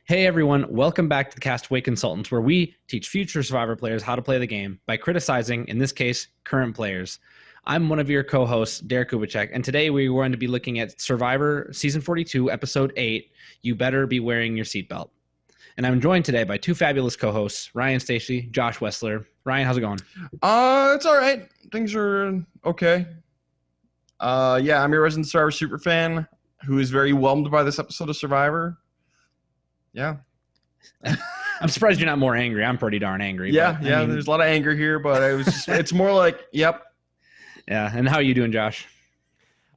Hey everyone, welcome back to the Castaway Consultants, where we teach future Survivor players how to play the game by criticizing, in this case, current players. I'm one of your co-hosts, Derek Kubicek, and today we're going to be looking at Survivor Season 42, Episode 8, You Better Be Wearing Your Seatbelt. And I'm joined today by two fabulous co-hosts, Ryan Stacey, Josh Wessler. Ryan, how's it going? It's all right. Things are okay. I'm your resident Survivor superfan who is very whelmed by this episode of Survivor. Yeah. I'm surprised you're not more angry. I'm pretty darn angry. There's a lot of anger here, but it's more like, yep. Yeah, and how are you doing, Josh?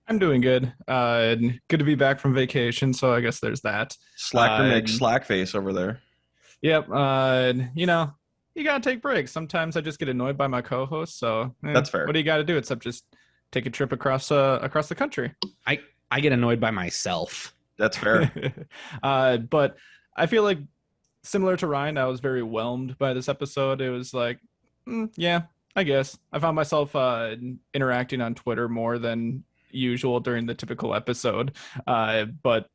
I'm doing good. Good to be back from vacation, so I guess there's that. Slacker makes slack face over there. Yep. You gotta take breaks. Sometimes I just get annoyed by my co-host, so that's fair. What do you gotta do except just take a trip across the country? I get annoyed by myself. That's fair. But I feel like similar to Ryan, I was very whelmed by this episode. It was like, yeah, I guess. I found myself interacting on Twitter more than usual during the typical episode. But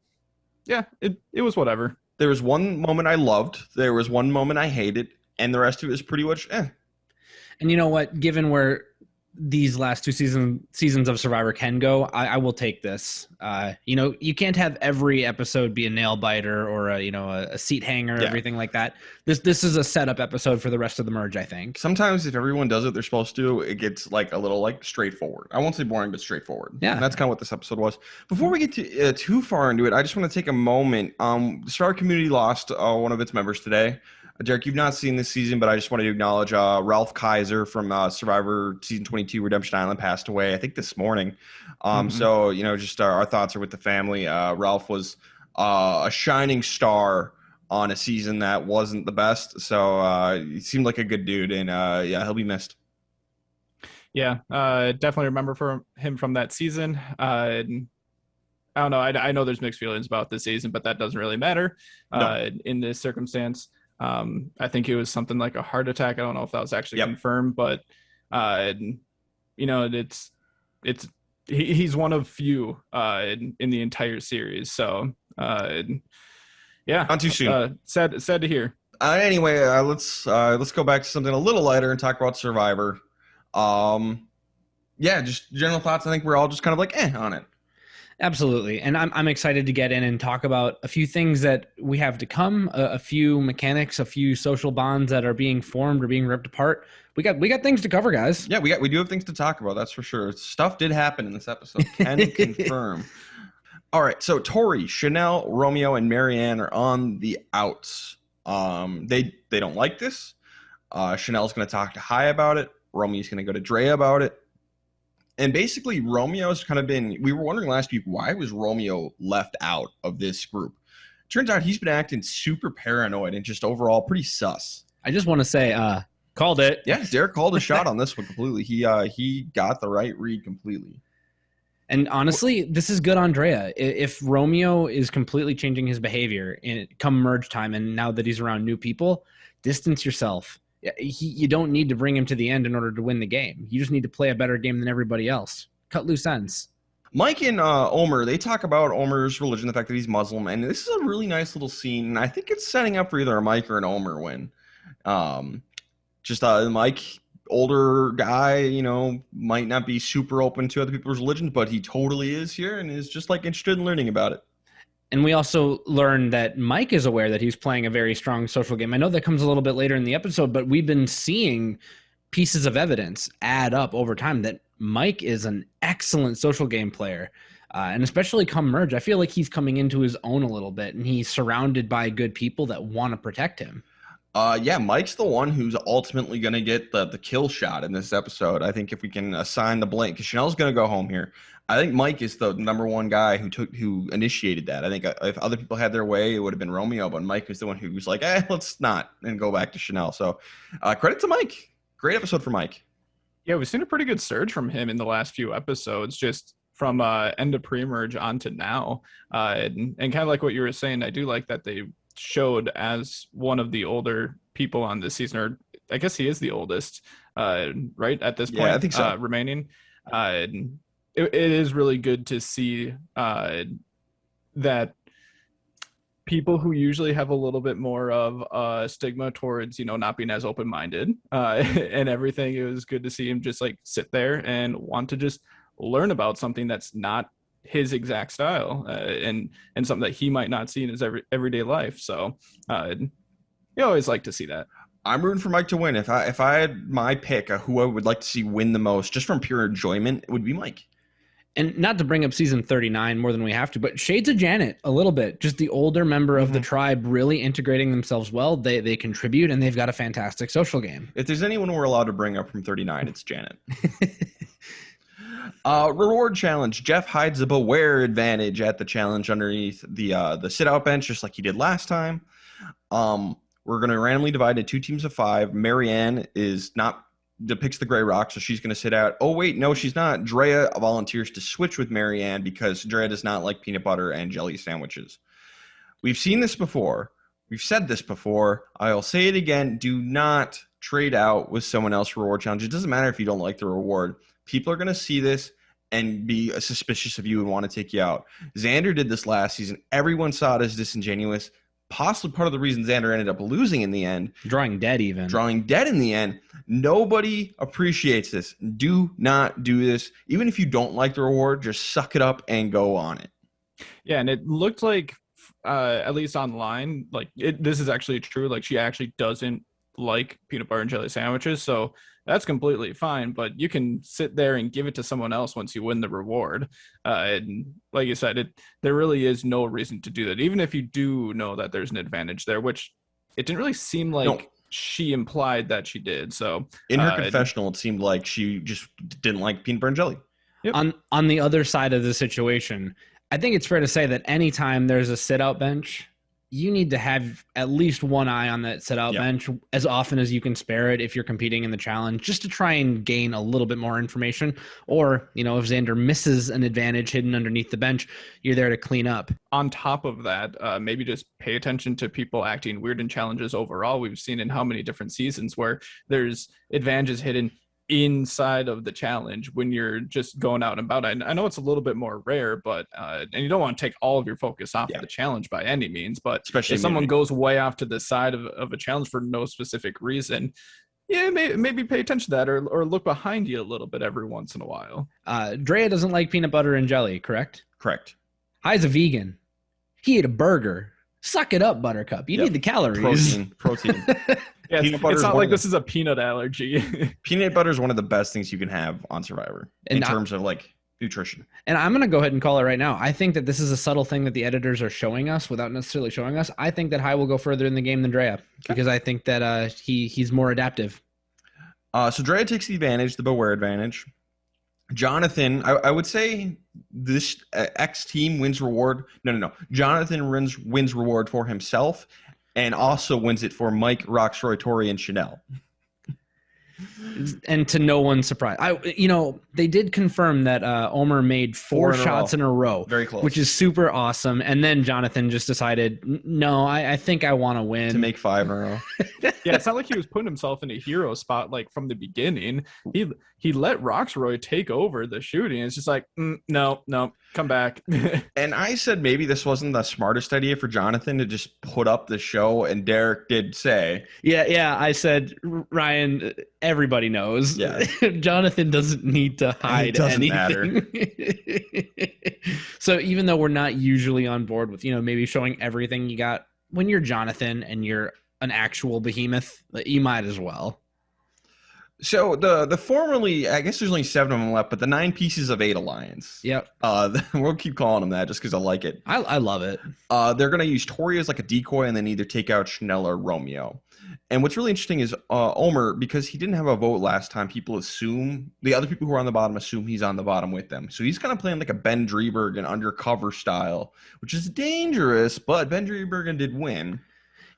yeah, it was whatever. There was one moment I loved. There was one moment I hated. And the rest of it is pretty much eh. And you know what? Given where these last two seasons of Survivor can go, I will take this. You can't have every episode be a nail biter or a seat hanger, everything like that. This is a setup episode for the rest of the merge, I think. Sometimes if everyone does what they're supposed to, it gets like a little like straightforward. I won't say boring, but straightforward. Yeah, and that's kind of what this episode was. Before we get too far into it, I just want to take a moment. The Survivor community lost one of its members today. Derek, you've not seen this season, but I just wanted to acknowledge Ralph Kaiser from Survivor Season 22 Redemption Island passed away, I think, this morning. So, just our thoughts are with the family. Ralph was a shining star on a season that wasn't the best. So he seemed like a good dude, and he'll be missed. Yeah, definitely remember him from that season. I don't know. I know there's mixed feelings about this season, but that doesn't really matter in this circumstance. I think it was something like a heart attack. I don't know if that was actually confirmed, but he's one of few in the entire series. So not too soon. Sad to hear. Anyway, let's go back to something a little lighter and talk about Survivor. Just general thoughts. I think we're all just kind of like on it. Absolutely. And I'm excited to get in and talk about a few things that we have to come, a few mechanics, a few social bonds that are being formed or being ripped apart. We got things to cover, guys. Yeah, we do have things to talk about, that's for sure. Stuff did happen in this episode. Can confirm. All right, so Tori, Chanel, Romeo, and Marianne are on the outs. They don't like this. Chanel's going to talk to Hai about it. Romeo's going to go to Drea about it. And basically, Romeo's kind of been, we were wondering last week, why was Romeo left out of this group? Turns out he's been acting super paranoid and just overall pretty sus. I just want to say, called it. Yeah, Derek called a shot on this one completely. He got the right read completely. And honestly, this is good on Drea. If Romeo is completely changing his behavior come merge time, and now that he's around new people, distance yourself. You don't need to bring him to the end in order to win the game. You just need to play a better game than everybody else. Cut loose ends. Mike and Omer, they talk about Omer's religion, the fact that he's Muslim, and this is a really nice little scene. And I think it's setting up for either a Mike or an Omer win. Mike, older guy, might not be super open to other people's religions, but he totally is here and is just like interested in learning about it. And we also learned that Mike is aware that he's playing a very strong social game. I know that comes a little bit later in the episode, but we've been seeing pieces of evidence add up over time that Mike is an excellent social game player. And especially come merge, I feel like he's coming into his own a little bit, and he's surrounded by good people that want to protect him. Mike's the one who's ultimately going to get the kill shot in this episode. I think if we can assign the blame, because Chanel's going to go home here. I think Mike is the number one guy who initiated that. I think if other people had their way, it would have been Romeo, but Mike was the one who was like, let's not, and go back to Chanel. So credit to Mike. Great episode for Mike. Yeah, we've seen a pretty good surge from him in the last few episodes, just from end of pre-merge on to now. And kind of like what you were saying, I do like that they showed as one of the older people on this season, or I guess he is the oldest, right, at this point, I think so. Remaining. It is really good to see that people who usually have a little bit more of stigma towards, not being as open-minded and everything. It was good to see him just like sit there and want to just learn about something that's not his exact style, and something that he might not see in his everyday life. So you always like to see that. I'm rooting for Mike to win. If I had my pick of who I would like to see win the most, just from pure enjoyment, it would be Mike. And not to bring up season 39 more than we have to, but shades of Janet a little bit. Just the older member of the tribe really integrating themselves well. They contribute, and they've got a fantastic social game. If there's anyone we're allowed to bring up from 39, it's Janet. Reward challenge. Jeff hides a beware advantage at the challenge underneath the sit-out bench, just like he did last time. We're going to randomly divide into 2 teams of 5. Marianne depicts the gray rock, so she's going to sit out. Oh, wait, no, she's not. Drea volunteers to switch with Marianne because Drea does not like peanut butter and jelly sandwiches. We've seen this before. We've said this before. I'll say it again. Do not trade out with someone else's reward challenge. It doesn't matter if you don't like the reward. People are going to see this and be suspicious of you and want to take you out. Xander did this last season. Everyone saw it as disingenuous. Possibly part of the reason Xander ended up losing in the end. Drawing dead in the end. Nobody appreciates this. Do not do this. Even if you don't like the reward, just suck it up and go on it. Yeah, and it looked like, at least online, like this is actually true. Like she actually doesn't like peanut butter and jelly sandwiches. So that's completely fine, but you can sit there and give it to someone else once you win the reward. And like you said, there really is no reason to do that, even if you do know that there's an advantage there, which it didn't really seem like she implied that she did. So in her confessional, it seemed like she just didn't like peanut butter and jelly. Yep. On the other side of the situation, I think it's fair to say that anytime there's a sit-out bench, you need to have at least one eye on that sit-out bench as often as you can spare it if you're competing in the challenge, just to try and gain a little bit more information. Or, if Xander misses an advantage hidden underneath the bench, you're there to clean up. On top of that, maybe just pay attention to people acting weird in challenges overall. We've seen in how many different seasons where there's advantages hidden inside of the challenge when you're just going out and about. I know it's a little bit more rare, but and you don't want to take all of your focus off of the challenge by any means, but especially if someone goes way off to the side of a challenge for no specific reason, maybe pay attention to that or look behind you a little bit every once in a while. Drea doesn't like peanut butter and jelly, correct? Correct. Hi's a vegan. He ate a burger. Suck it up, Buttercup. You need the calories. Protein. Yeah, it's not like this is a peanut allergy. Peanut butter is one of the best things you can have on Survivor in terms of like nutrition. And I'm going to go ahead and call it right now. I think that this is a subtle thing that the editors are showing us without necessarily showing us. I think that Hi will go further in the game than Drea because I think that he's more adaptive. So Drea takes the advantage, the beware advantage. Jonathan, I would say this X team wins reward. No. Jonathan wins reward for himself and also wins it for Mike, Roxroy, Tori, and Chanel. And to no one's surprise, they did confirm that Omer made four shots in a row, very close, which is super awesome. And then Jonathan just decided, no, I think I want to win to make 5 in a row. Yeah, it's not like he was putting himself in a hero spot like from the beginning. He let Roxroy take over the shooting. It's just like, no, come back. And I said maybe this wasn't the smartest idea for Jonathan to just put up the show, and Derek did say, yeah. I said, Ryan, everybody knows. Yeah, Jonathan doesn't need to hide anything. Matter. So even though we're not usually on board with maybe showing everything you got, when you're Jonathan and you're an actual behemoth, you might as well. So the formerly, I guess there's only 7 of them left, but the 9 pieces of 8 alliance. Yep. We'll keep calling them that just because I like it. I love it. They're going to use Tori as like a decoy and then either take out Chanel or Romeo. And what's really interesting is Omer, because he didn't have a vote last time, people assume, the other people who are on the bottom assume he's on the bottom with them. So he's kind of playing like a Ben Driebergen undercover style, which is dangerous, but Ben Driebergen did win.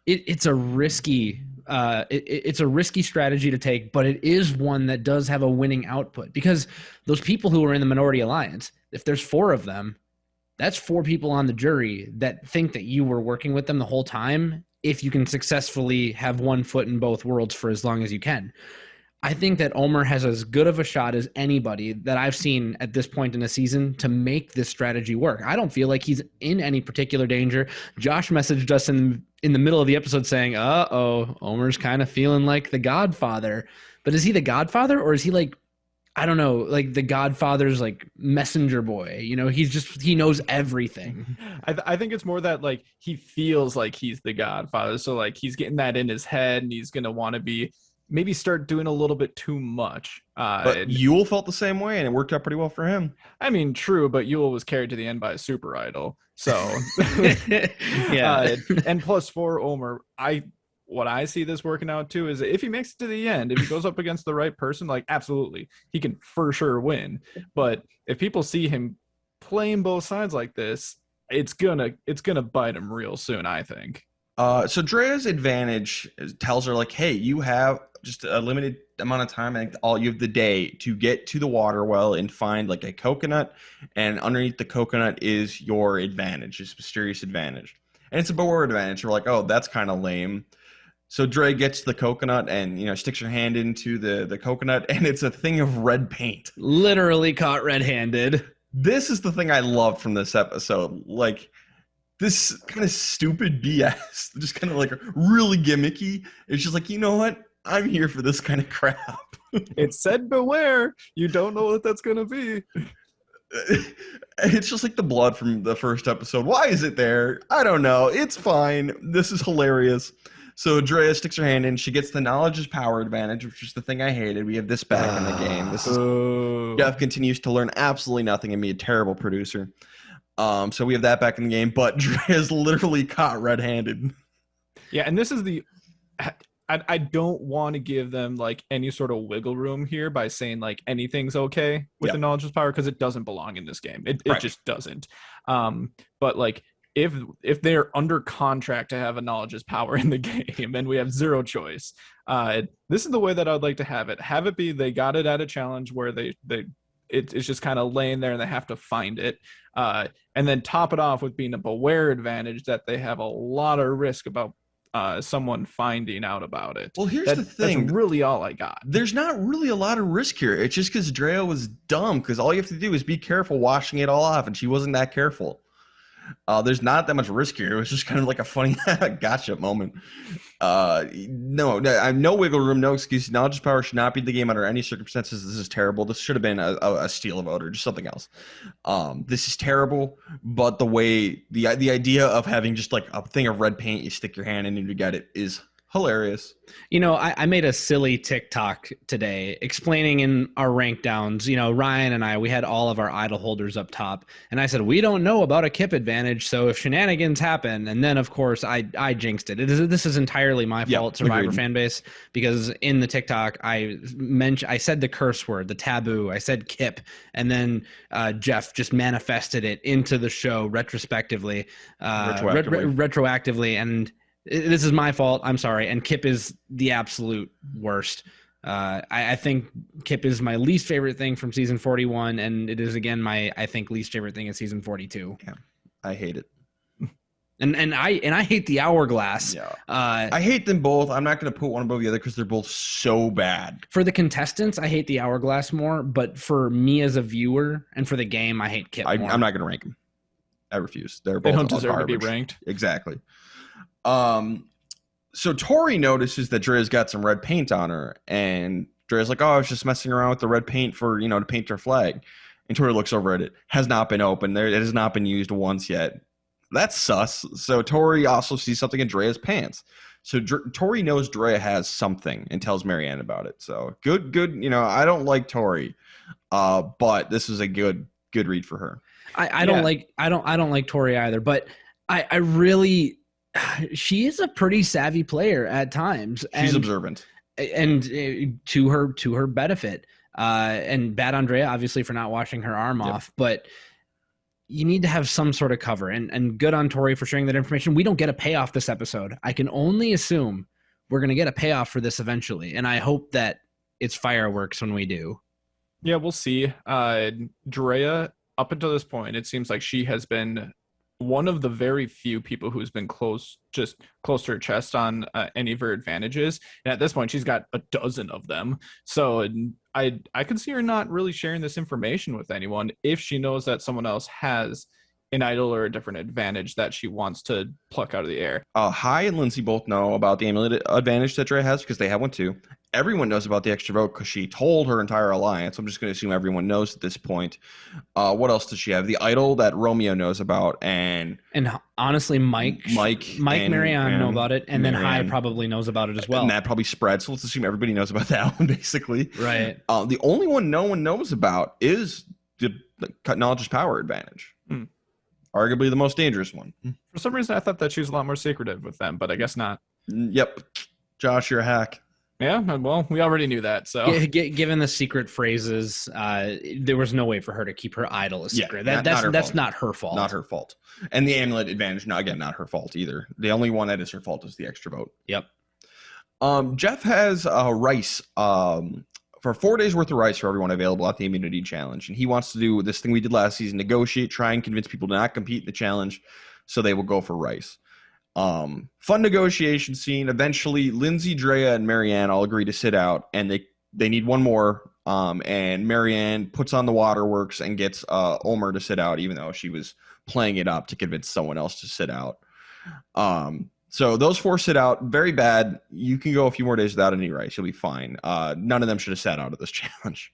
It's a risky it's a risky strategy to take, but it is one that does have a winning output, because those people who are in the minority alliance, if there's 4 of them, that's 4 people on the jury that think that you were working with them the whole time. If you can successfully have one foot in both worlds for as long as you can, I think that Omer has as good of a shot as anybody that I've seen at this point in the season to make this strategy work. I don't feel like he's in any particular danger. Josh messaged us in the middle of the episode saying, Omer's kind of feeling like the Godfather. But is he the Godfather, or is he like, I don't know, like the Godfather's like messenger boy? You know, he knows everything. I think it's more that like he feels like he's the Godfather. So like he's getting that in his head, and he's going to want to maybe start doing a little bit too much. But Yule felt the same way, and it worked out pretty well for him. I mean, true, but Yule was carried to the end by a super idol. So, yeah. And plus for Omer, what I see this working out too is if he makes it to the end, if he goes up against the right person, like absolutely, he can for sure win. But if people see him playing both sides like this, it's gonna bite him real soon, I think. So Drea's advantage tells her like, hey, you have just a limited amount of time, and you have the day to get to the water well and find like a coconut, and underneath the coconut is your advantage, this mysterious advantage. And it's a Boer advantage. We're like, oh, that's kind of lame. So Dre gets the coconut and, you know, sticks her hand into the coconut, and it's a thing of red paint. Literally caught red-handed. This is the thing I loved from this episode. Like, this kind of stupid BS, just kind of like really gimmicky. It's just like, you know what? I'm here for this kind of crap. It said beware. You don't know what that's going to be. It's just like the blood from the first episode. Why is it there? I don't know. It's fine. This is hilarious. So Drea sticks her hand in. She gets the knowledge is power advantage, which is the thing I hated. We have this back in the game. This is Jeff continues to learn absolutely nothing and be a terrible producer. So we have that back in the game, but Drea's literally caught red-handed. Yeah, and this is I don't want to give them like any sort of wiggle room here by saying like anything's okay with the knowledge is power, because it doesn't belong in this game. It just doesn't. But like if they're under contract to have a knowledge is power in the game and we have zero choice, this is the way that I'd like to have it. Have it be they got it at a challenge where it's just kind of laying there and they have to find it. And then top it off with being a beware advantage that they have a lot of risk about someone finding out about it. Well, here's the thing. That's really all I got. There's not really a lot of risk here. It's just because Drea was dumb, because all you have to do is be careful washing it all off, and she wasn't that careful. There's not that much risk here. It was just kind of like a funny gotcha moment. No wiggle room, no excuse. Knowledge power should not be the game under any circumstances. This is terrible. This should have been a steal vote or just something else. This is terrible, but the idea of having just like a thing of red paint, you stick your hand in and you get it, is hilarious. You know, I made a silly TikTok today explaining in our rank downs, you know, Ryan and I, we had all of our idol holders up top. And I said, we don't know about a kip advantage. So if shenanigans happen, and then of course I jinxed it. This is entirely my fault, Survivor fan base, because in the TikTok, I said the curse word, the taboo, I said kip. And then Jeff just manifested it into the show retrospectively, retroactively. And this is my fault. I'm sorry. And Kip is the absolute worst. I think Kip is my least favorite thing from season 41, and it is again my least favorite thing in season 42. Yeah, I hate it. And I hate the hourglass. Yeah. I hate them both. I'm not going to put one above the other because they're both so bad. For the contestants, I hate the hourglass more, but for me as a viewer and for the game, I hate Kip more. I'm not going to rank them. I refuse. They don't deserve to be ranked. Exactly. So Tori notices that Drea's got some red paint on her, and Drea's like, oh, I was just messing around with the red paint for, to paint her flag. And Tori looks over at it. Has not been opened. It has not been used once yet. That's sus. So Tori also sees something in Drea's pants. So Tori knows Drea has something and tells Marianne about it. So good. I don't like Tori, but this is a good read for her. I don't like Tori either, but I really. She is a pretty savvy player at times. She's observant, and to her benefit. And bad Andrea, obviously, for not washing her arm off. But you need to have some sort of cover. And good on Tori for sharing that information. We don't get a payoff this episode. I can only assume we're going to get a payoff for this eventually, and I hope that it's fireworks when we do. Yeah, we'll see. Drea, up until this point, it seems like she has been one of the very few people who's been close to her chest on any of her advantages. And at this point, she's got a dozen of them. So I could see her not really sharing this information with anyone if she knows that someone else has an idol or a different advantage that she wants to pluck out of the air. Hai and Lindsay both know about the amulet advantage that Dre has because they have one too. Everyone knows about the extra vote because she told her entire alliance. I'm just going to assume everyone knows at this point. What else does she have? The idol that Romeo knows about, and honestly, Mike, and Marianne know about it, and then Hai probably knows about it as well. And that probably spreads. So let's assume everybody knows about that one, basically. Right. The only one no one knows about is the knowledge is power advantage. Arguably the most dangerous one. For some reason, I thought that she was a lot more secretive with them, but I guess not. Yep. Josh, you're a hack. Yeah, well, we already knew that. So, given the secret phrases, there was no way for her to keep her idol a secret. Yeah, that's not her fault. Not her fault. And the amulet advantage, not her fault either. The only one that is her fault is the extra vote. Yep. Jeff has rice for 4 days worth of rice for everyone available at the immunity challenge, and he wants to do this thing we did last season: negotiate, try and convince people to not compete in the challenge, so they will go for rice. Fun negotiation scene. Eventually, Lindsay, Drea, and Marianne all agree to sit out, and they need one more. And Marianne puts on the waterworks and gets Omer to sit out, even though she was playing it up to convince someone else to sit out. So those four sit out. Very bad. You can go a few more days without any rice. You'll be fine. None of them should have sat out of this challenge.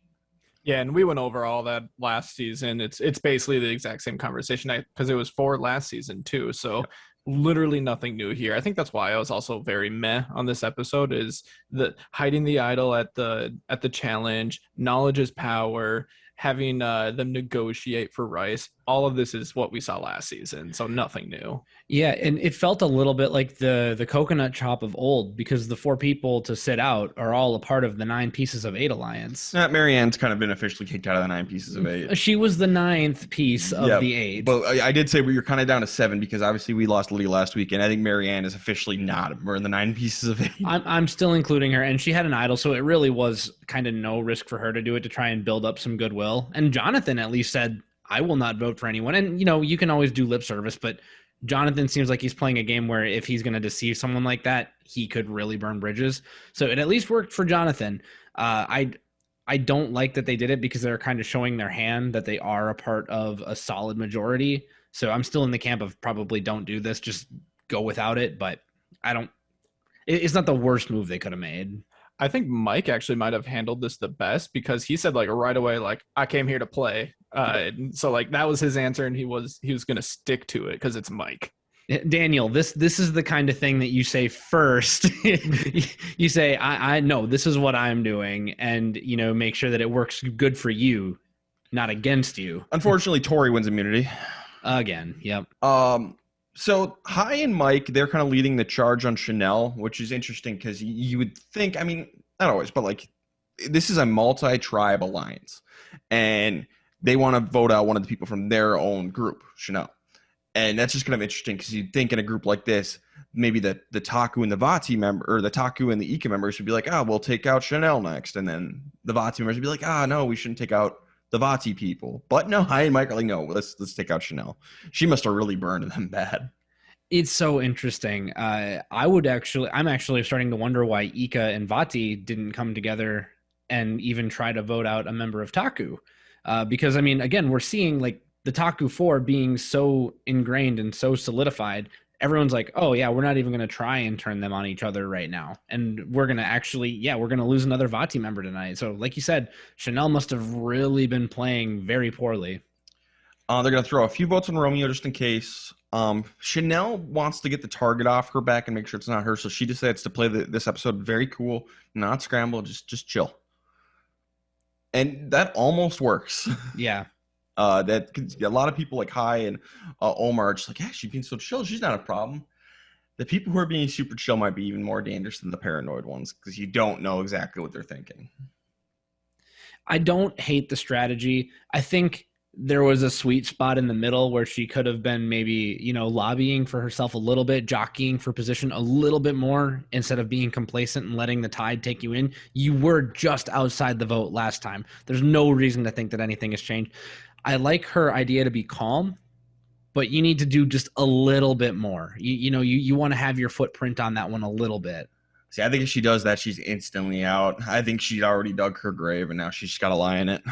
Yeah, and we went over all that last season. It's basically the exact same conversation because it was for last season too. So literally nothing new here. I think that's why I was also very meh on this episode, is the hiding the idol at the challenge, knowledge is power, having them negotiate for rice. All of this is what we saw last season, so nothing new. Yeah, and it felt a little bit like the coconut chop of old, because the four people to sit out are all a part of the 9 Pieces of 8 alliance. Marianne's kind of been officially kicked out of the 9 Pieces of 8. She was the 9th piece of the 8. But I did say we were kind of down to 7 because obviously we lost Lydia last week, and I think Marianne is officially not. We're in the 9 Pieces of 8. I'm still including her, and she had an idol, so it really was kind of no risk for her to do it to try and build up some goodwill. And Jonathan at least said, I will not vote for anyone. And, you can always do lip service, but Jonathan seems like he's playing a game where if he's going to deceive someone like that, he could really burn bridges. So it at least worked for Jonathan. I don't like that they did it because they're kind of showing their hand that they are a part of a solid majority. So I'm still in the camp of probably don't do this, just go without it. But it's not the worst move they could have made. I think Mike actually might have handled this the best because he said right away, I came here to play. So that was his answer, and he was going to stick to it because it's Mike. Daniel, this is the kind of thing that you say first. You say, I know this is what I'm doing, and make sure that it works good for you, not against you. Unfortunately, Tori wins immunity again. Yep. So Hai and Mike, they're kind of leading the charge on Chanel, which is interesting because you would think, I mean, not always, but this is a multi-tribe alliance, and they want to vote out one of the people from their own group, Chanel. And that's just kind of interesting because you'd think in a group like this, maybe the Taku and the Vati member, or the Taku and the Ika members would be like, we'll take out Chanel next. And then the Vati members would be like, no, we shouldn't take out the Vati people. But no, Hai and Mike are like, no, let's take out Chanel. She must have really burned them bad. It's so interesting. I'm actually starting to wonder why Ika and Vati didn't come together and even try to vote out a member of Taku. Because, I mean, again, we're seeing the Taku 4 being so ingrained and so solidified. Everyone's like, oh, yeah, we're not even going to try and turn them on each other right now. And we're going to we're going to lose another Vati member tonight. So like you said, Chanel must have really been playing very poorly. They're going to throw a few votes on Romeo just in case. Chanel wants to get the target off her back and make sure it's not her. So she decides to play this episode very cool, not scramble, just chill. And that almost works. Yeah. That a lot of people like Hai and Omar are just like, she's being so chill. She's not a problem. The people who are being super chill might be even more dangerous than the paranoid ones because you don't know exactly what they're thinking. I don't hate the strategy. I think there was a sweet spot in the middle where she could have been maybe, lobbying for herself a little bit, jockeying for position a little bit more instead of being complacent and letting the tide take you in. You were just outside the vote last time. There's no reason to think that anything has changed. I like her idea to be calm but you need to do just a little bit more. You want to have your footprint on that one a little bit. See, I think if she does that, she's instantly out. I think she'd already dug her grave, and now she's just got to lie in it.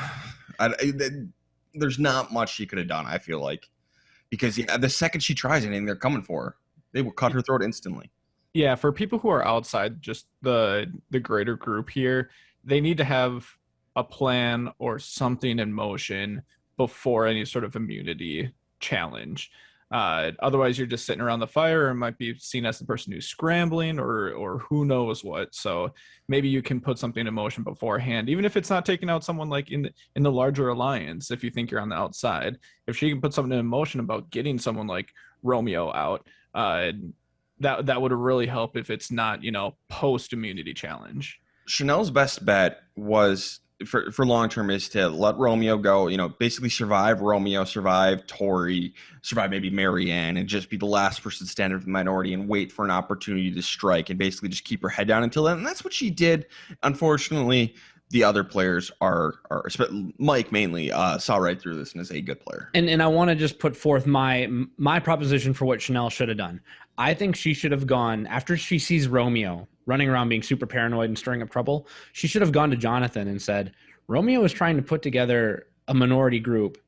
There's not much she could have done, I feel like. Because the second she tries anything, they're coming for her. They will cut her throat instantly. Yeah, for people who are outside just the greater group here, they need to have a plan or something in motion before any sort of immunity challenge. Otherwise, you're just sitting around the fire and might be seen as the person who's scrambling or who knows what. So maybe you can put something in motion beforehand, even if it's not taking out someone like in the larger alliance. If you think you're on the outside, if she can put something in motion about getting someone like Romeo out, that would really help if it's not, post immunity challenge. Chanel's best bet was for long term is to let Romeo go, basically survive Romeo, survive Tori, survive maybe Marianne, and just be the last person standing with the minority and wait for an opportunity to strike and basically just keep her head down until then. And that's what she did. Unfortunately, the other players are Mike mainly saw right through this and is a good player. And I want to just put forth my proposition for what Chanel should have done. I think she should have gone after she sees Romeo running around being super paranoid and stirring up trouble. She should have gone to Jonathan and said, Romeo is trying to put together a minority group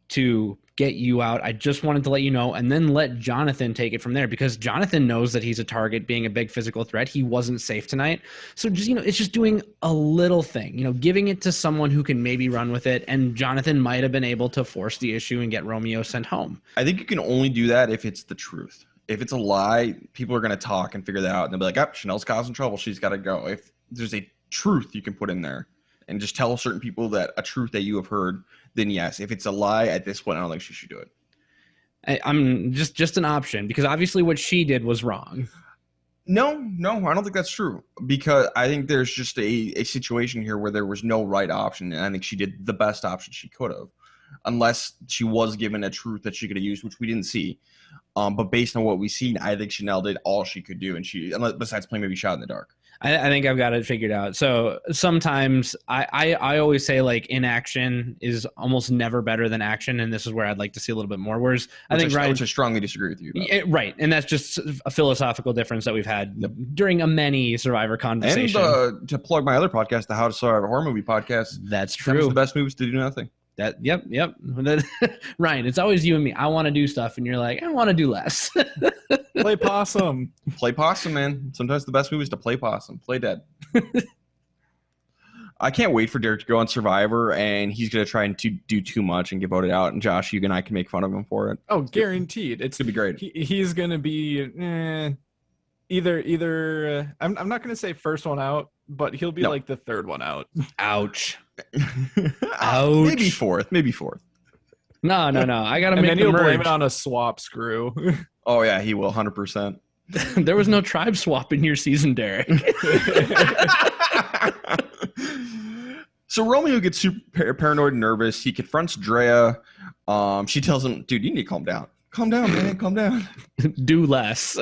to get you out. I just wanted to let you know, and then let Jonathan take it from there, because Jonathan knows that he's a target, being a big physical threat. He wasn't safe tonight. So just, it's just doing a little thing, giving it to someone who can maybe run with it. And Jonathan might have been able to force the issue and get Romeo sent home. I think you can only do that if it's the truth. If it's a lie, people are going to talk and figure that out. And they'll be like, Chanel's causing trouble. She's got to go. If there's a truth you can put in there and just tell certain people that a truth that you have heard, then yes. If it's a lie at this point, I don't think she should do it. I'm just an option, because obviously what she did was wrong. No, I don't think that's true, because I think there's just a situation here where there was no right option. And I think she did the best option she could have, unless she was given a truth that she could have used, which we didn't see. But based on what we've seen, I think Chanel did all she could do, and besides playing maybe shot in the dark. I think I've got it figured out. So sometimes I always say, like, inaction is almost never better than action, and this is where I'd like to see a little bit more. Whereas which I strongly disagree with you about. Right, and that's just a philosophical difference that we've had during a many Survivor conversation. And to plug my other podcast, the How to Survive a Horror Movie podcast. That's true. The best movies to do nothing. Yep. Ryan, it's always you and me. I want to do stuff, and you're like, I want to do less. Play possum. Play possum, man. Sometimes the best movie is to play possum. Play dead. I can't wait for Derek to go on Survivor, and he's going to try and do too much and get voted out. And Josh, you and I can make fun of him for it. Oh, guaranteed. It's going to be great. He's going to be either. I'm not going to say first one out, but he'll be like the third one out. Ouch. Ouch. Maybe fourth. No. I got to make then the he'll merge. blame it on a swap screw. Oh, yeah, he will, 100%. There was no tribe swap in your season, Derek. So Romeo gets super paranoid and nervous. He confronts Drea. She tells him, dude, you need to calm down. Calm down, man. Calm down. Do less.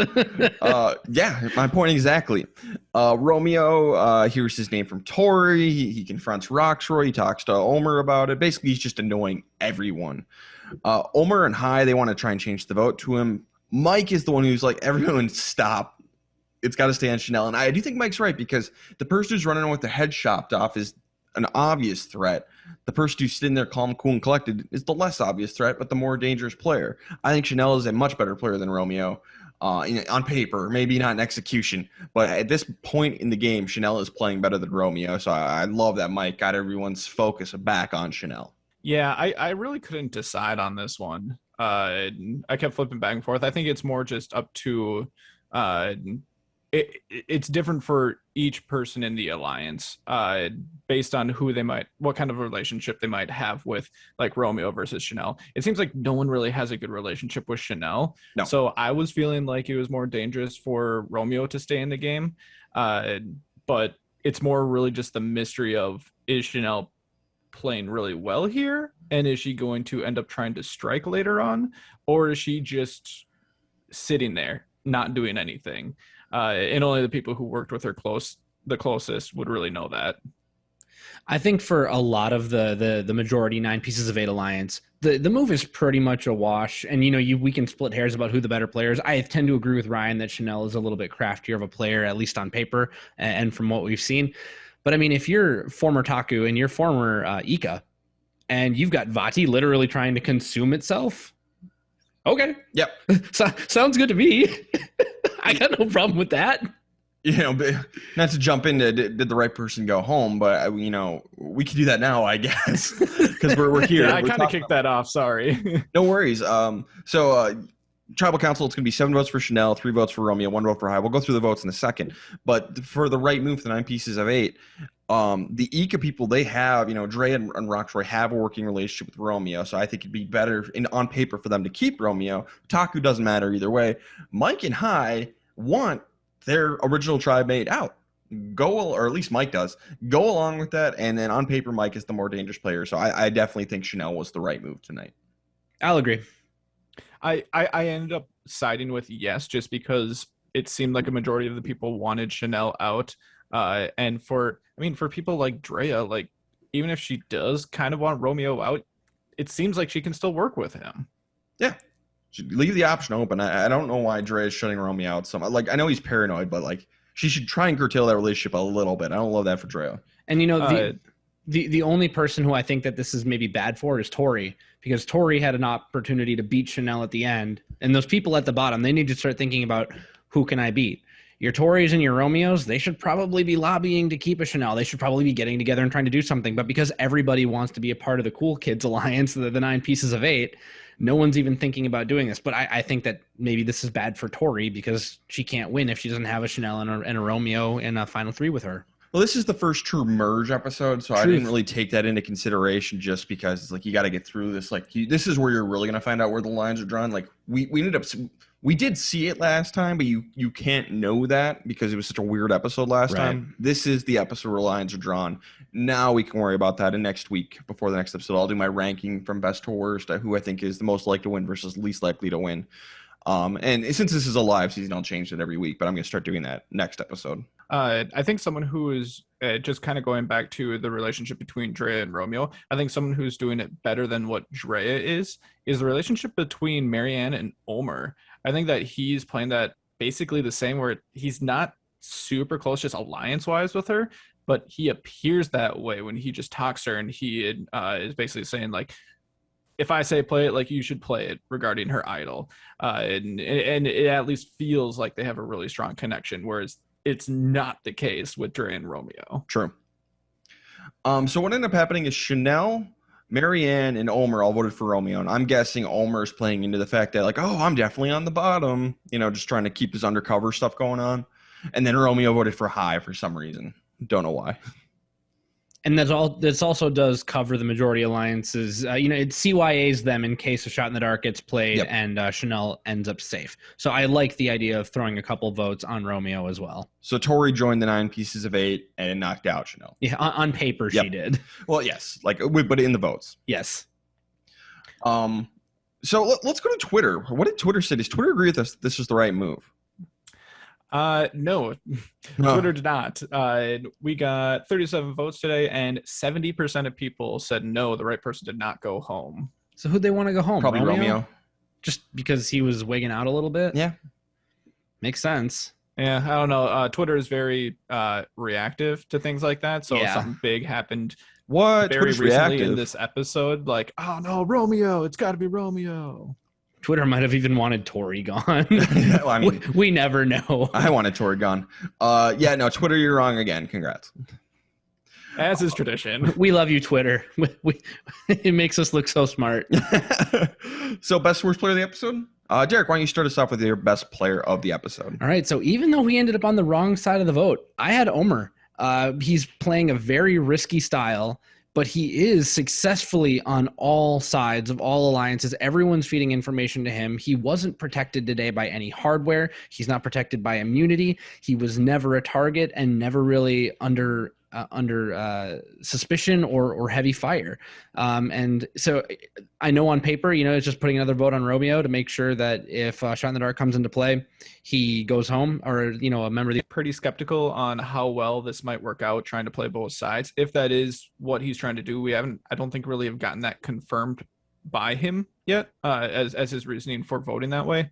Yeah, my point exactly. Romeo hears his name from Tori. He confronts Roxroy. He talks to Omer about it. Basically, he's just annoying everyone. Omer and Hai, they want to try and change the vote to him. Mike is the one who's like, everyone stop. It's got to stay on Chanel. And I do think Mike's right, because the person who's running with their head chopped off is an obvious threat. The person who's sitting there calm, cool, and collected is the less obvious threat, but the more dangerous player. I think Chanel is a much better player than Romeo on paper, maybe not in execution. But at this point in the game, Chanel is playing better than Romeo. So I love that Mike got everyone's focus back on Chanel. Yeah, I really couldn't decide on this one. I kept flipping back and forth. I think it's more just up to it's different for each person in the alliance based on what kind of relationship they might have with, like, Romeo versus Chanel. It seems like no one really has a good relationship with Chanel. No. So I was feeling like it was more dangerous for Romeo to stay in the game. But it's more really just the mystery of, is Chanel playing really well here? And is she going to end up trying to strike later on? Or is she just sitting there, not doing anything? And only the people who worked with her the closest would really know that. I think for a lot of the majority 9 Pieces of 8 alliance, the move is pretty much a wash. And, we can split hairs about who the better player is. I tend to agree with Ryan that Chanel is a little bit craftier of a player, at least on paper and from what we've seen. But, I mean, if you're former Taku and you're former Ika, and you've got Vati literally trying to consume itself, okay. Yep. Sounds good to me. I got no problem with that. Not to jump into did the right person go home, but we can do that now, I guess, because we're here. Yeah, I kind of kicked that off. Sorry. No worries. Tribal Council, it's going to be 7 votes for Chanel, 3 votes for Romeo, 1 vote for High. We'll go through the votes in a second. But for the right move, the 9 Pieces of 8, the Ika people, they have, Dre and Rocktroy have a working relationship with Romeo. So I think it'd be better on paper for them to keep Romeo. Taku doesn't matter either way. Mike and High want their original tribe mate out. Or at least Mike does. Go along with that, and then on paper, Mike is the more dangerous player. So I definitely think Chanel was the right move tonight. I'll agree. I ended up siding with yes, just because it seemed like a majority of the people wanted Chanel out. And for people like Drea, like, even if she does kind of want Romeo out, it seems like she can still work with him. Yeah. Leave the option open. I don't know why Dre is shutting Romeo out. I know he's paranoid, but she should try and curtail that relationship a little bit. I don't love that for Dre. And the only person who I think that this is maybe bad for is Tori, because Tori had an opportunity to beat Chanel at the end, and those people at the bottom, they need to start thinking about, who can I beat? Your Tories and your Romeos, they should probably be lobbying to keep a Chanel. They should probably be getting together and trying to do something. But because everybody wants to be a part of the Cool Kids Alliance, the 9 Pieces of 8, no one's even thinking about doing this. But I think that maybe this is bad for Tori, because she can't win if she doesn't have a Chanel and a Romeo in a final 3 with her. Well, this is the first true merge episode, so I didn't really take that into consideration, just because it's you got to get through this. This is where you're really going to find out where the lines are drawn. We did see it last time, but you can't know that because it was such a weird episode last time. This is the episode where lines are drawn. Now we can worry about that in next week. Before the next episode, I'll do my ranking from best to worst, who I think is the most likely to win versus least likely to win. And since this is a live season, I'll change it every week, but I'm going to start doing that next episode. I think someone who is just kind of going back to the relationship between Drea and Romeo, I think someone who's doing it better than what Drea is the relationship between Marianne and Omer. I think that he's playing that basically the same, where he's not super close just alliance-wise with her, but he appears that way when he just talks to her, and he is basically saying, if I say play it, you should play it, regarding her idol. And it at least feels like they have a really strong connection, whereas it's not the case with Dre and Romeo. True. So what ended up happening is Chanel, Marianne, and Omer all voted for Romeo, and I'm guessing Omer's playing into the fact that I'm definitely on the bottom, just trying to keep his undercover stuff going on. And then Romeo voted for High for some reason. Don't know why. And this also does cover the majority alliances. It CYAs them in case a shot in the dark gets played, yep, and Chanel ends up safe. So I like the idea of throwing a couple votes on Romeo as well. So Tori joined the 9 Pieces of 8 and knocked out Chanel. Yeah, on paper, yep, she did. Well, yes, but in the votes. Yes. So let's go to Twitter. What did Twitter say? Does Twitter agree with us this is the right move? No, Twitter did not. We got 37 votes today, and 70% of people said no, the right person did not go home. So who'd they want to go home? Probably Romeo. Just because he was wigging out a little bit? Yeah. Makes sense. Yeah, I don't know. Twitter is very reactive to things like that. So if something big happened very Twitter's recently reactive in this episode, oh no, Romeo, it's got to be Romeo. Twitter might have even wanted Tori gone. Well, we never know. I wanted Tori gone. No, Twitter, you're wrong again. Congrats. As is tradition. We love you, Twitter. It makes us look so smart. So, best worst player of the episode? Derek, why don't you start us off with your best player of the episode? All right. So even though he ended up on the wrong side of the vote, I had Omer. He's playing a very risky style, but he is successfully on all sides of all alliances. Everyone's feeding information to him. He wasn't protected today by any hardware. He's not protected by immunity. He was never a target and never really under under suspicion or heavy fire. And so I know on paper, it's just putting another vote on Romeo to make sure that if Shot in the Dark comes into play, he goes home, or, a member of the... Pretty skeptical on how well this might work out, trying to play both sides. If that is what he's trying to do, I don't think really have gotten that confirmed by him yet, as his reasoning for voting that way.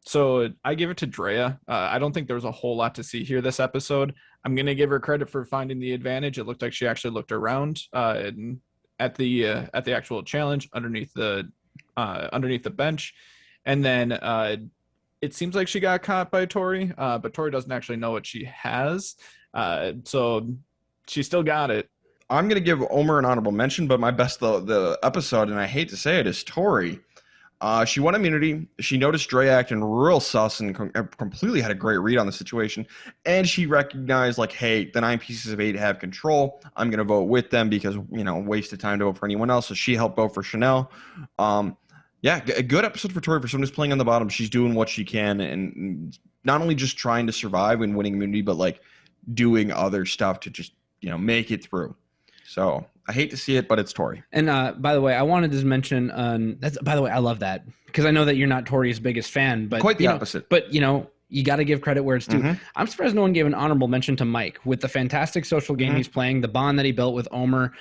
So I give it to Drea. I don't think there was a whole lot to see here this episode. I'm going to give her credit for finding the advantage. It looked like she actually looked around at the actual challenge underneath the bench. And then it seems like she got caught by Tori, but Tori doesn't actually know what she has. So she still got it. I'm going to give Omer an honorable mention, but my best the episode, and I hate to say it, is Tori. She won immunity. She noticed Dre acting real sus and completely had a great read on the situation. And she recognized, like, hey, the 9 pieces of 8 have control. I'm going to vote with them because, waste of time to vote for anyone else. So she helped vote for Chanel. Yeah, a good episode for Tori. For someone who's playing on the bottom, she's doing what she can and not only just trying to survive and winning immunity, but, like, doing other stuff to just, make it through. So I hate to see it, but it's Tori. And by the way, I wanted to mention, by the way, I love that because I know that you're not Tori's biggest fan, but quite the opposite. But you got to give credit where it's due. Mm-hmm. I'm surprised no one gave an honorable mention to Mike with the fantastic social game he's playing, the bond that he built with Omer.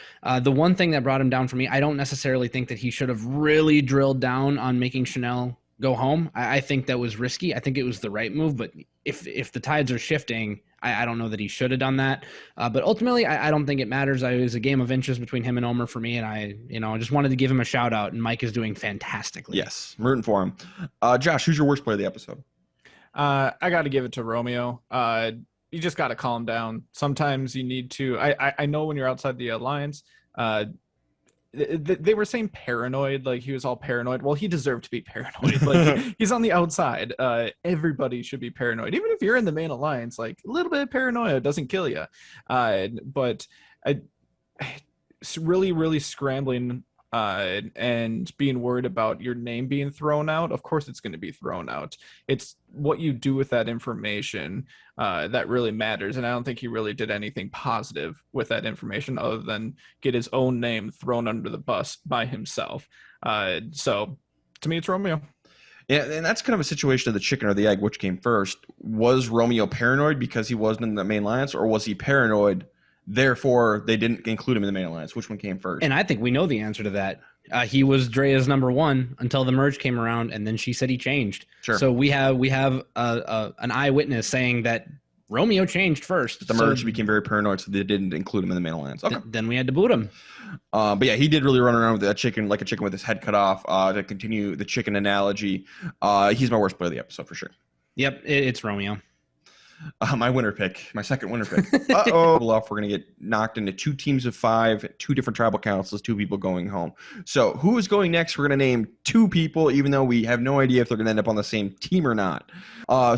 The one thing that brought him down for me, I don't necessarily think that he should have really drilled down on making Chanel go home. I think that was risky. I think it was the right move, but if the tides are shifting, I don't know that he should have done that. But ultimately, I don't think it matters. It was a game of inches between him and Omer for me, and I just wanted to give him a shout out, and Mike is doing fantastically. Yes, I'm rooting for him. Josh, who's your worst player of the episode? I got to give it to Romeo. You just got to calm down. Sometimes you need to. I know when you're outside the alliance, they were saying paranoid, like he was all paranoid. Well, he deserved to be paranoid. Like he's on the outside. Everybody should be paranoid, even if you're in the main alliance. Like a little bit of paranoia doesn't kill you. But it's really scrambling and being worried about your name being thrown out. Of course, it's going to be thrown out. It's what you do with that information that really matters. And I don't think he really did anything positive with that information other than get his own name thrown under the bus by himself. So to me, it's Romeo. Yeah, and that's kind of a situation of the chicken or the egg, which came first. Was Romeo paranoid because he wasn't in the main alliance, or was he paranoid, therefore they didn't include him in the main alliance? Which one came first? And I think we know the answer to that. He was Drea's number one until the merge came around, and then she said he changed. Sure. So we have an eyewitness saying that Romeo changed first. The merge became very paranoid, so they didn't include him in the main alliance. Okay. Then we had to boot him. But yeah, he did really run around with a chicken, like a chicken with his head cut off. To continue the chicken analogy, he's my worst player of the episode for sure. Yep, it's Romeo. My winner pick, my second winner pick. We're going to get knocked into 2 teams of 5, 2 different tribal councils, 2 people going home. So who is going next? We're going to name 2 people, even though we have no idea if they're going to end up on the same team or not.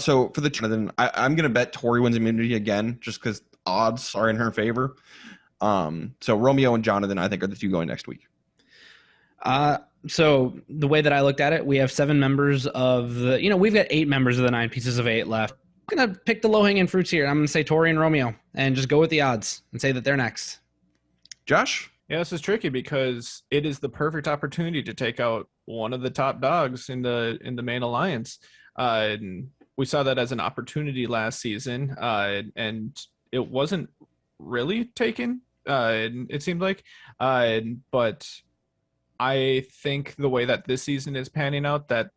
So for the Jonathan, I'm going to bet Tori wins immunity again, just because odds are in her favor. So Romeo and Jonathan, I think, are the 2 going next week. So the way that I looked at it, we have 7 members of the, we've got 8 members of the 9 pieces of 8 left. I'm going to pick the low-hanging fruits here. I'm going to say Tori and Romeo and just go with the odds and say that they're next. Josh? Yeah, this is tricky because it is the perfect opportunity to take out one of the top dogs in the main alliance. And we saw that as an opportunity last season, and it wasn't really taken, it seemed like. But I think the way that this season is panning out, that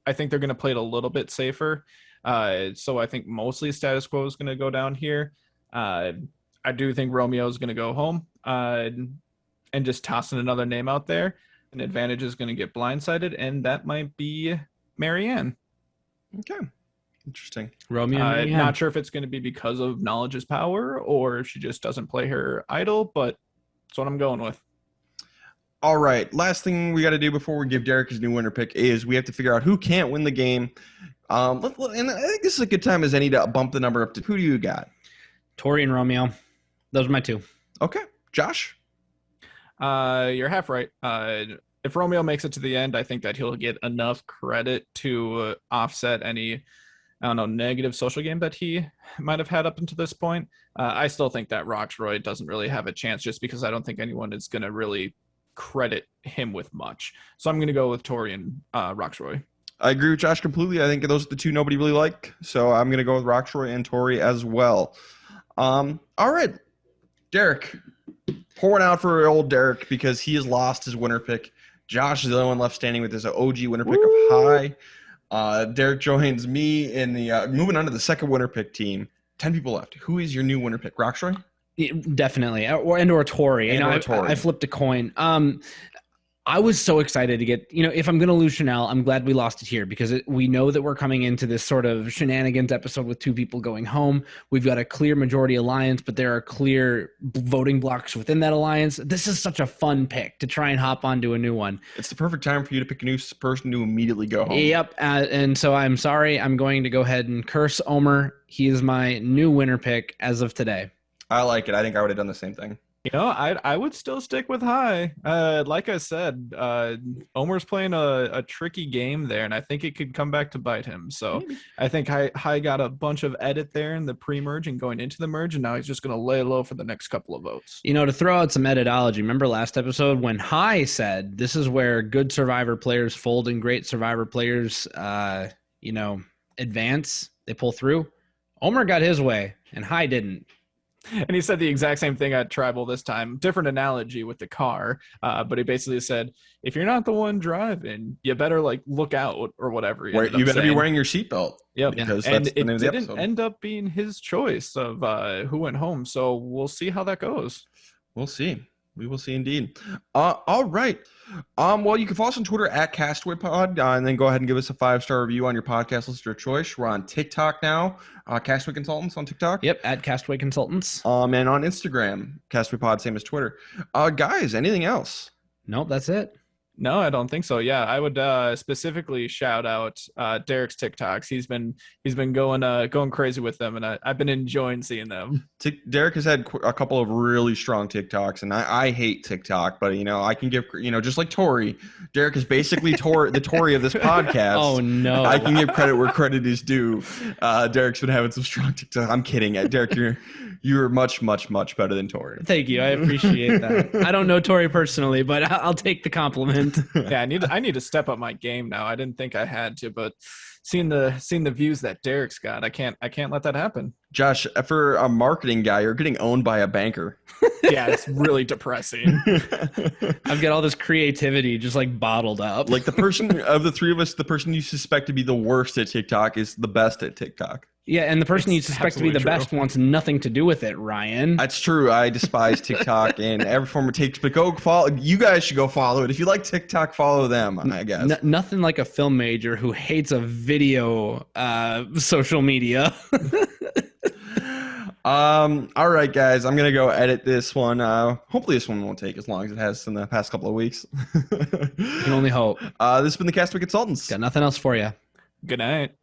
I think they're going to play it a little bit safer. So I think mostly status quo is going to go down here. I do think Romeo is going to go home and just tossing another name out there. An advantage is going to get blindsided, and that might be Marianne. Okay. Interesting. Romeo and Marianne. Not sure if it's going to be because of knowledge is power or if she just doesn't play her idol, but that's what I'm going with. All right. Last thing we got to do before we give Derek his new winner pick is we have to figure out who can't win the game. And I think this is a good time as any to bump the number up to who do you got? Tori and Romeo. Those are my 2. Okay. Josh? You're half right. If Romeo makes it to the end, I think that he'll get enough credit to offset any I don't know, negative social game that he might have had up until this point. I still think that Roxroy doesn't really have a chance just because I don't think anyone is going to really credit him with much. So I'm going to go with Tori and Roxroy. I agree with Josh completely. I think those are the two nobody really like. So I'm going to go with Roxroy and Tori as well. All right, Derek. Pour one out for old Derek because he has lost his winner pick. Josh is the only one left standing with his OG winner pick of high. Derek joins me in the moving on to the second winner pick team. 10 people left. Who is your new winner pick? Roxroy? Definitely. Or Tori. I flipped a coin. I was so excited to get, if I'm going to lose Chanel, I'm glad we lost it here because we know that we're coming into this sort of shenanigans episode with two people going home. We've got a clear majority alliance, but there are clear voting blocks within that alliance. This is such a fun pick to try and hop onto a new one. It's the perfect time for you to pick a new person to immediately go home. Yep. And so I'm sorry. I'm going to go ahead and curse Omer. He is my new winner pick as of today. I like it. I think I would have done the same thing. I would still stick with High. Like I said, Omer's playing a tricky game there, and I think it could come back to bite him. So I think High got a bunch of edit there in the pre-merge and going into the merge, and now he's just going to lay low for the next couple of votes. To throw out some editology, remember last episode when High said this is where good Survivor players fold and great Survivor players, advance, they pull through? Omer got his way, and High didn't. And he said the exact same thing at Tribal this time. Different analogy with the car. But he basically said, if you're not the one driving, you better look out or whatever. You better be wearing your seatbelt. Yep. Because and that's the name of the episode. It didn't end up being his choice of who went home. So we'll see how that goes. We'll see. We will see indeed. All right. Well, you can follow us on Twitter at Castaway Pod, and then go ahead and give us a 5-star review on your podcast listener choice. We're on TikTok now. Castaway Consultants on TikTok. Yep, at Castaway Consultants. And on Instagram, Castaway Pod, same as Twitter. Guys, anything else? Nope, that's it. No, I don't think so. Yeah, I would specifically shout out Derek's TikToks. He's been going crazy with them, and I've been enjoying seeing them. Derek has had a couple of really strong TikToks, and I hate TikTok, but I can give just like Tori. Derek is basically the Tori of this podcast. Oh no! I can give credit where credit is due. Derek's been having some strong TikTok. I'm kidding, Derek. You're much, much, much better than Tori. Thank you. I appreciate that. I don't know Tori personally, but I'll take the compliment. Yeah, I need to step up my game now. I didn't think I had to, but seeing the views that Derek's got, I can't let that happen. Josh, for a marketing guy, you're getting owned by a banker. Yeah, it's really depressing. I've got all this creativity just bottled up. The person of the three of us, the person you suspect to be the worst at TikTok is the best at TikTok. Yeah, and the person you suspect to be the best wants nothing to do with it, Ryan. That's true. I despise TikTok and every form it takes, but go follow. You guys should go follow it. If you like TikTok, follow them, I guess. Nothing like a film major who hates a video social media. All right, guys, I'm gonna go edit this one. Hopefully this one won't take as long as it has in the past couple of weeks. You can only hope. This has been the Castaway Consultants. Got nothing else for you. Good night.